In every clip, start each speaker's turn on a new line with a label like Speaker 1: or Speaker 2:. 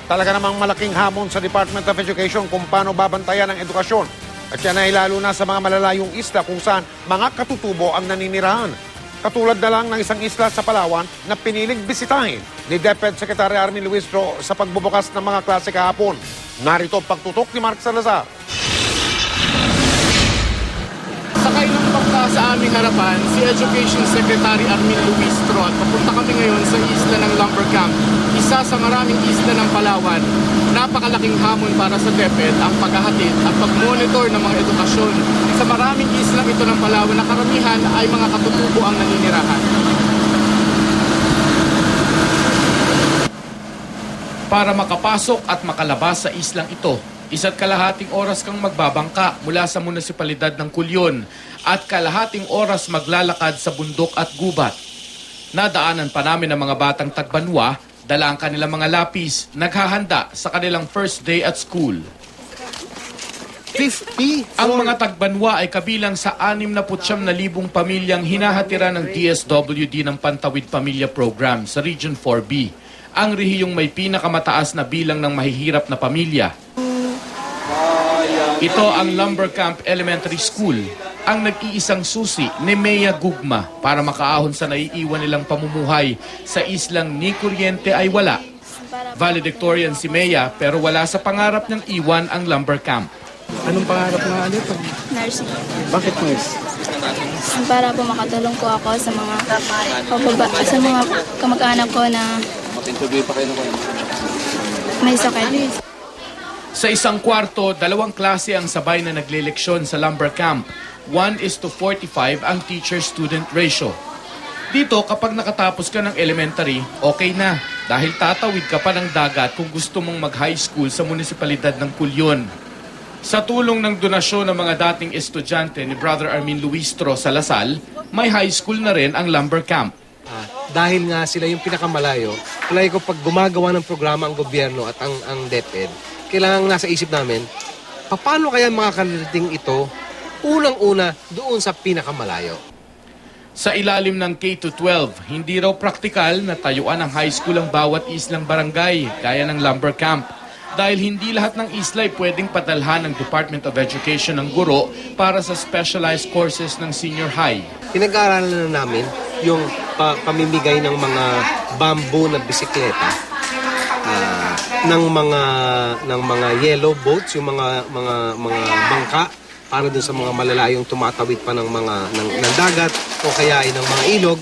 Speaker 1: Talaga namang malaking hamon sa Department of Education kung paano babantayan ang edukasyon. At yan ay lalo na sa mga malalayong isla kung saan mga katutubo ang naninirahan. Katulad na lang ng isang isla sa Palawan na piniling bisitahin ni DepEd Secretary Armin Luistro sa pagbubukas ng mga klase kahapon. Narito pagtutok ni Mark Salazar.
Speaker 2: Sakay ng bangka sa aming harapan si Education Secretary Armin Luistro at papunta kami ngayon sa isla ng Lumber Camp, isa sa maraming isla ng Palawan. Napakalaking hamon para sa DepEd ang paghahatid at pag-monitor ng mga edukasyon sa maraming islang ito ng Palawan na karamihan ay mga katutubo ang naninirahan. Para makapasok at makalabas sa islang ito, 1.5 oras kang magbabangka mula sa munisipalidad ng Culion at kalahating oras maglalakad sa bundok at gubat. Nadaanan pa namin ang mga batang tagbanwa, dala ang kanilang mga lapis, naghahanda sa kanilang first day at school.
Speaker 1: 50?
Speaker 2: Ang mga tagbanwa ay kabilang sa 69,000 pamilyang hinahatira ng DSWD ng Pantawid Pamilya Program sa Region 4B. Ang rehiyong may pinakamataas na bilang ng mahihirap na pamilya. Ito ang Lumber Camp Elementary School, ang nag-iisang susi ni Mea Gugma para makaahon sa naiiwan nilang pamumuhay sa islang ni kuryente ay wala. Valedictorian si Mea pero wala sa pangarap niyang iwan ang Lumber Camp.
Speaker 3: Anong pangarap nga ulit?
Speaker 4: Nursing.
Speaker 3: Bakit nurse?
Speaker 4: Para po makatulong po ako sa mga kamag-anak ko na may sakit.
Speaker 2: Sa isang kwarto, 2 klase ang sabay na nagleleksyon sa Lumber Camp. 1:45 ang teacher-student ratio. Dito, kapag nakatapos ka ng elementary, okay na. Dahil tatawid ka pa ng dagat kung gusto mong mag-high school sa munisipalidad ng Culion. Sa tulong ng donasyon ng mga dating estudyante ni Brother Armin Luistro sa Lasal, may high school na rin ang Lumber Camp.
Speaker 5: Dahil nga sila yung pinakamalayo, palagi ko pag gumagawa ng programa ang gobyerno at ang DepEd, kailangan nasa isip namin, paano kaya makakarating ito unang-una doon sa pinakamalayo?
Speaker 2: Sa ilalim ng K-12, hindi raw praktikal na tayuan ng high school ang bawat islang barangay, gaya ng Lumber Camp. Dahil hindi lahat ng isla ay pwedeng padalhan ng Department of Education ng guro para sa specialized courses ng senior high.
Speaker 5: Pinag-aaralan na namin yung pamimigay ng mga bamboo na bisikleta, ng mga yellow boats, yung mga bangka para dun sa mga malalayong tumatawid pa ng dagat o kaya ay ng mga ilog.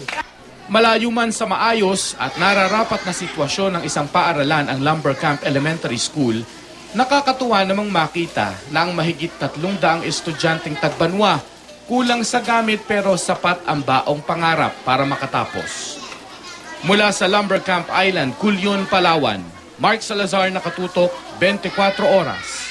Speaker 2: Malayo man sa maayos at nararapat na sitwasyon ng isang paaralan ang Lumber Camp Elementary School, nakakatuwa namang makita na ang mahigit 300 estudyanteng tagbanwa kulang sa gamit pero sapat ang baong pangarap para makatapos. Mula sa Lumber Camp Island, Culion, Palawan, Mark Salazar, nakatutok, 24 oras.